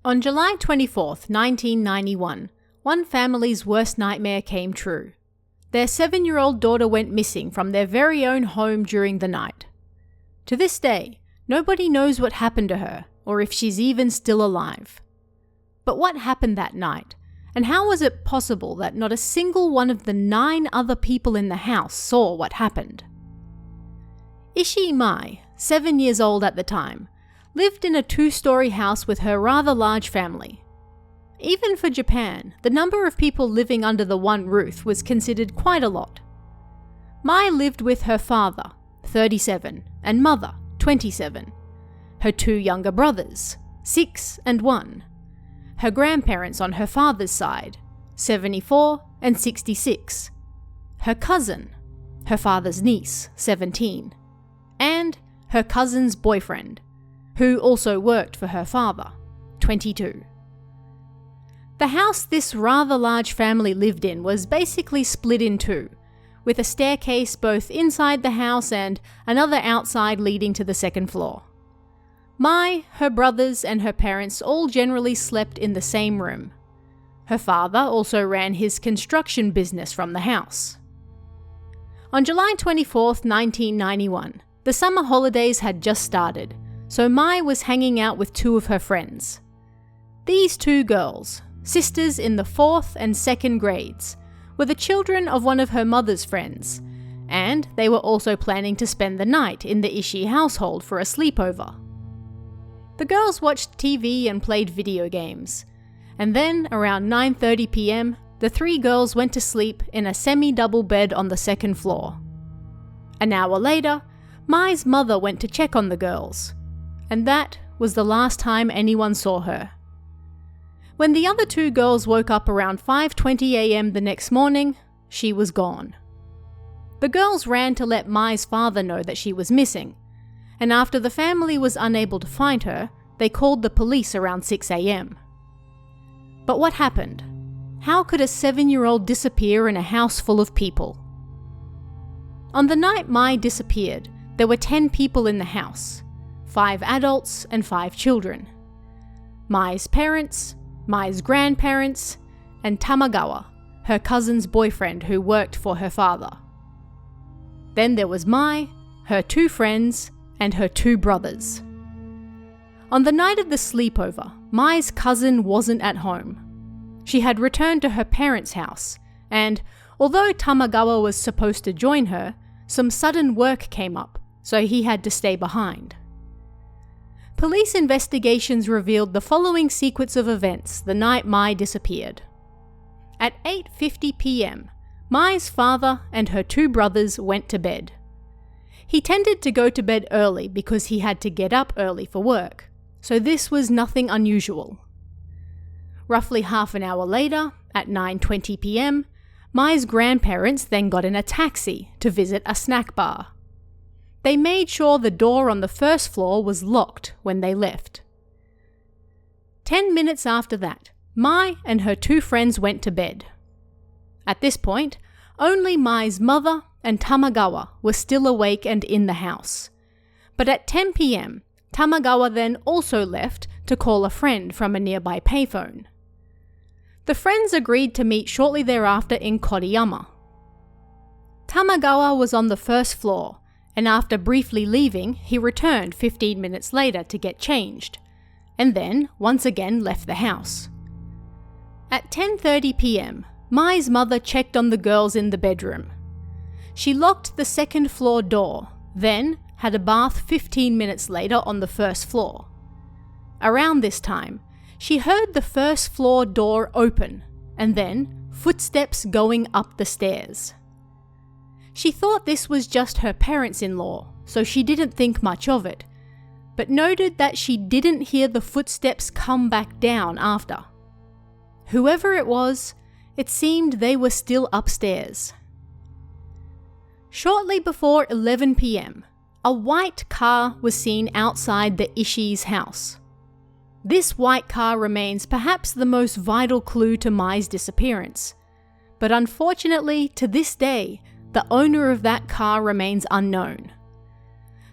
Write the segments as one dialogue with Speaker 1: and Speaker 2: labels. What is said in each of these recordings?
Speaker 1: On July 24th, 1991, one family's worst nightmare came true. Their 7-year-old daughter went missing from their very own home during the night. To this day, nobody knows what happened to her, or if she's even still alive. But what happened that night, and how was it possible that not a single one of the 9 other people in the house saw what happened? Ishii Mai, 7 years old at the time, lived in a 2-story house with her rather large family. Even for Japan, the number of people living under the one roof was considered quite a lot. Mai lived with her father, 37, and mother, 27, her 2 younger brothers, 6 and 1, her grandparents on her father's side, 74 and 66, her cousin, her father's niece, 17, and her cousin's boyfriend, who also worked for her father, 22. The house this rather large family lived in was basically split in 2, with a staircase both inside the house and another outside leading to the 2nd floor. Mai, her brothers, and her parents all generally slept in the same room. Her father also ran his construction business from the house. On July 24th, 1991, the summer holidays had just started, so Mai was hanging out with 2 of her friends. These 2 girls, sisters in the 4th and 2nd grades, were the children of one of her mother's friends, and they were also planning to spend the night in the Ishii household for a sleepover. The girls watched TV and played video games, and then around 9:30 p.m, the 3 girls went to sleep in a semi-double bed on the 2nd floor. An hour later, Mai's mother went to check on the girls, and that was the last time anyone saw her. When the other 2 girls woke up around 5:20 a.m. the next morning, she was gone. The girls ran to let Mai's father know that she was missing, and after the family was unable to find her, they called the police around 6 a.m. But what happened? How could a 7-year-old disappear in a house full of people? On the night Mai disappeared, there were 10 people in the house, 5 adults and 5 children. Mai's parents, Mai's grandparents, and Tamagawa, her cousin's boyfriend who worked for her father. Then there was Mai, her 2 friends, and her 2 brothers. On the night of the sleepover, Mai's cousin wasn't at home. She had returned to her parents' house, and although Tamagawa was supposed to join her, some sudden work came up, so he had to stay behind. Police investigations revealed the following sequence of events the night Mai disappeared. At 8:50 p.m, Mai's father and her 2 brothers went to bed. He tended to go to bed early because he had to get up early for work, so this was nothing unusual. Roughly half an hour later, at 9:20 p.m, Mai's grandparents then got in a taxi to visit a snack bar. They made sure the door on the 1st floor was locked when they left. 10 minutes after that, Mai and her 2 friends went to bed. At this point, only Mai's mother and Tamagawa were still awake and in the house. But at 10 p.m, Tamagawa then also left to call a friend from a nearby payphone. The friends agreed to meet shortly thereafter in Koriyama. Tamagawa was on the 1st floor, and after briefly leaving, he returned 15 minutes later to get changed, and then once again left the house. At 10:30 p.m, Mai's mother checked on the girls in the bedroom. She locked the 2nd floor door, then had a bath 15 minutes later on the 1st floor. Around this time, she heard the 1st floor door open, and then footsteps going up the stairs. She thought this was just her parents-in-law, so she didn't think much of it, but noted that she didn't hear the footsteps come back down after. Whoever it was, it seemed they were still upstairs. Shortly before 11 p.m, a white car was seen outside the Ishii's house. This white car remains perhaps the most vital clue to Mai's disappearance, but unfortunately, to this day, the owner of that car remains unknown.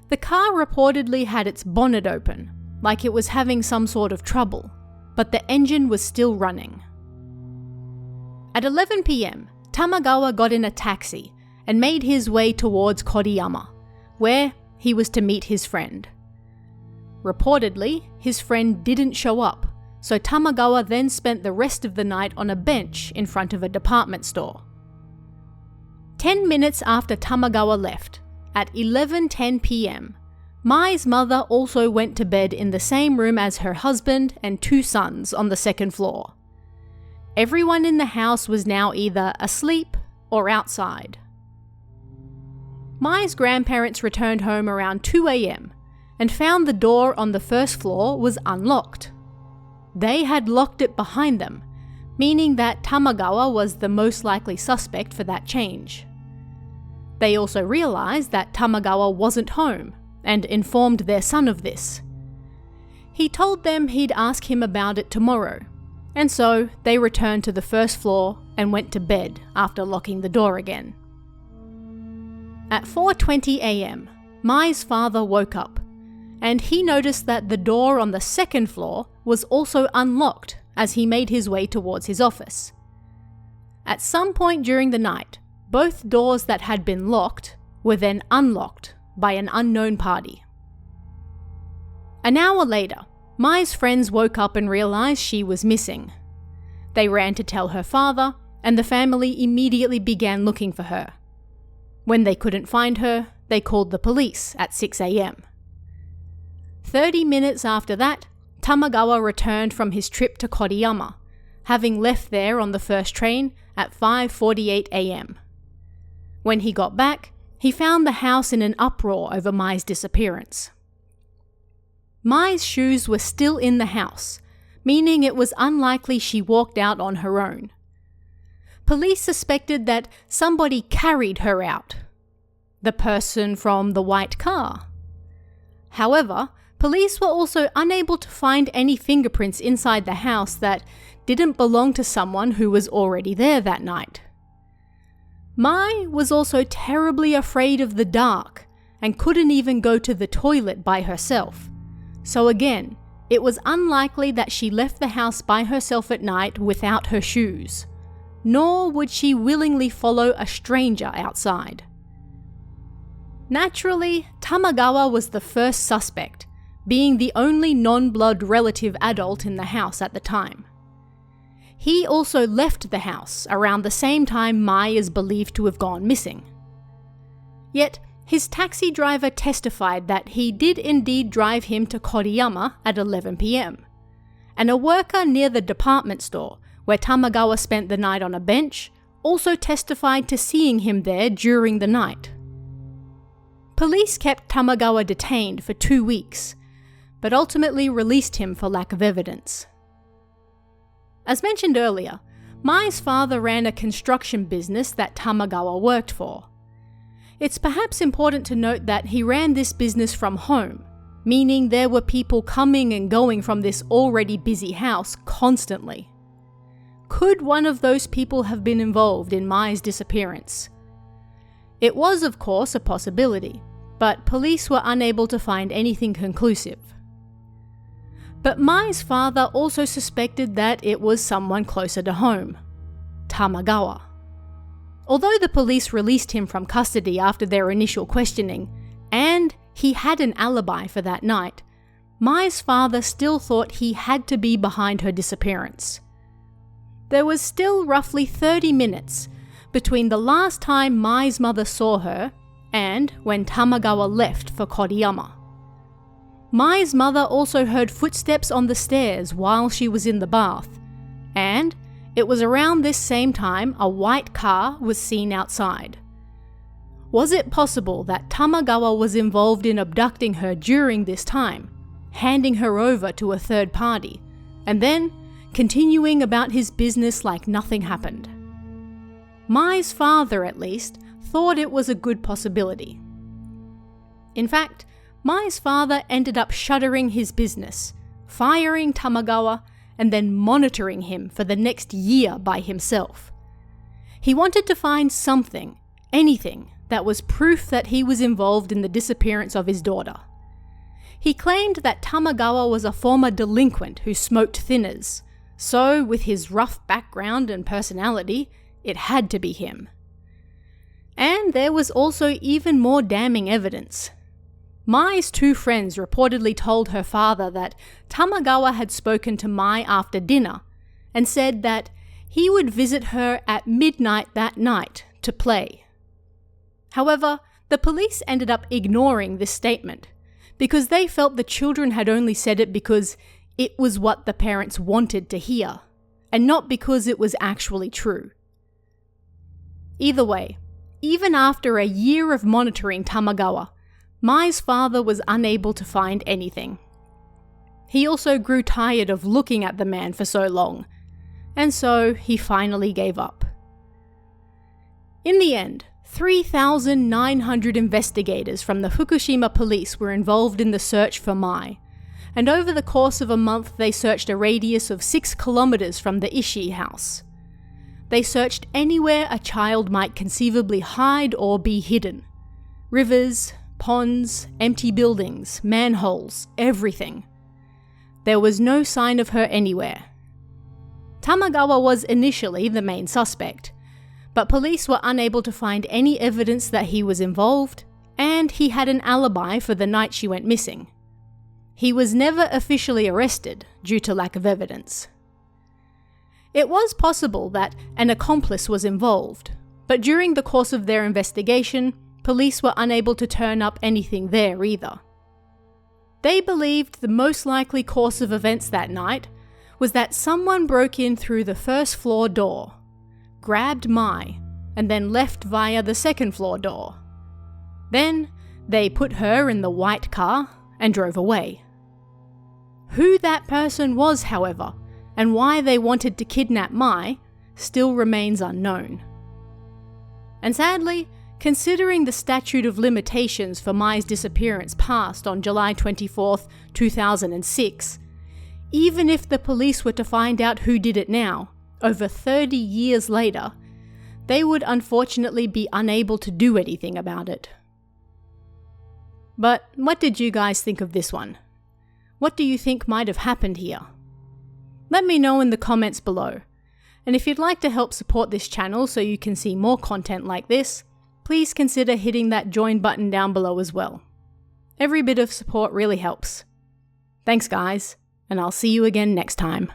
Speaker 1: The car reportedly had its bonnet open, like it was having some sort of trouble, but the engine was still running. At 11 p.m, Tamagawa got in a taxi and made his way towards Koriyama, where he was to meet his friend. Reportedly, his friend didn't show up, so Tamagawa then spent the rest of the night on a bench in front of a department store. 10 minutes after Tamagawa left, at 11:10 p.m, Mai's mother also went to bed in the same room as her husband and 2 sons on the second floor. Everyone in the house was now either asleep or outside. Mai's grandparents returned home around 2 a.m. and found the door on the first floor was unlocked. They had locked it behind them, meaning that Tamagawa was the most likely suspect for that change. They also realized that Tamagawa wasn't home and informed their son of this. He told them he'd ask him about it tomorrow, and so they returned to the first floor and went to bed after locking the door again. At 4:20 a.m, Mai's father woke up, and he noticed that the door on the second floor was also unlocked as he made his way towards his office. At some point during the night, both doors that had been locked were then unlocked by an unknown party. An hour later, Mai's friends woke up and realized she was missing. They ran to tell her father, and the family immediately began looking for her. When they couldn't find her, they called the police at 6 a.m. 30 minutes after that, Tamagawa returned from his trip to Koriyama, having left there on the first train at 5:48 a.m. When he got back, he found the house in an uproar over Mai's disappearance. Mai's shoes were still in the house, meaning it was unlikely she walked out on her own. Police suspected that somebody carried her out. The person from the white car. However, police were also unable to find any fingerprints inside the house that didn't belong to someone who was already there that night. Mai was also terribly afraid of the dark and couldn't even go to the toilet by herself. So again, it was unlikely that she left the house by herself at night without her shoes, nor would she willingly follow a stranger outside. Naturally, Tamagawa was the first suspect, being the only non-blood relative adult in the house at the time. He also left the house around the same time Mai is believed to have gone missing. Yet, his taxi driver testified that he did indeed drive him to Koriyama at 11 p.m, and a worker near the department store, where Tamagawa spent the night on a bench, also testified to seeing him there during the night. Police kept Tamagawa detained for 2 weeks, but ultimately released him for lack of evidence. As mentioned earlier, Mai's father ran a construction business that Tamagawa worked for. It's perhaps important to note that he ran this business from home, meaning there were people coming and going from this already busy house constantly. Could one of those people have been involved in Mai's disappearance? It was, of course, a possibility, but police were unable to find anything conclusive. But Mai's father also suspected that it was someone closer to home, Tamagawa. Although the police released him from custody after their initial questioning, and he had an alibi for that night, Mai's father still thought he had to be behind her disappearance. There was still roughly 30 minutes between the last time Mai's mother saw her and when Tamagawa left for Koriyama. Mai's mother also heard footsteps on the stairs while she was in the bath, and it was around this same time a white car was seen outside. Was it possible that Tamagawa was involved in abducting her during this time, handing her over to a third party, and then continuing about his business like nothing happened? Mai's father, at least, thought it was a good possibility. In fact, Mai's father ended up shuttering his business, firing Tamagawa, and then monitoring him for the next year by himself. He wanted to find something, anything, that was proof that he was involved in the disappearance of his daughter. He claimed that Tamagawa was a former delinquent who smoked thinners, so with his rough background and personality, it had to be him. And there was also even more damning evidence. Mai's two friends reportedly told her father that Tamagawa had spoken to Mai after dinner and said that he would visit her at midnight that night to play. However, the police ended up ignoring this statement because they felt the children had only said it because it was what the parents wanted to hear, and not because it was actually true. Either way, even after a year of monitoring Tamagawa, Mai's father was unable to find anything. He also grew tired of looking at the man for so long, and so he finally gave up. In the end, 3,900 investigators from the Fukushima police were involved in the search for Mai, and over the course of a month they searched a radius of 6 kilometers from the Ishii house. They searched anywhere a child might conceivably hide or be hidden. Rivers, ponds, empty buildings, manholes, everything. There was no sign of her anywhere. Tamagawa was initially the main suspect, but police were unable to find any evidence that he was involved, and he had an alibi for the night she went missing. He was never officially arrested due to lack of evidence. It was possible that an accomplice was involved, but during the course of their investigation, police were unable to turn up anything there either. They believed the most likely course of events that night was that someone broke in through the first floor door, grabbed Mai, and then left via the second floor door. Then, they put her in the white car and drove away. Who that person was, however, and why they wanted to kidnap Mai, still remains unknown. And sadly, considering the statute of limitations for Mai's disappearance passed on July 24th, 2006, even if the police were to find out who did it now, over 30 years later, they would unfortunately be unable to do anything about it. But what did you guys think of this one? What do you think might have happened here? Let me know in the comments below. And if you'd like to help support this channel so you can see more content like this, please consider hitting that join button down below as well. Every bit of support really helps. Thanks guys, and I'll see you again next time.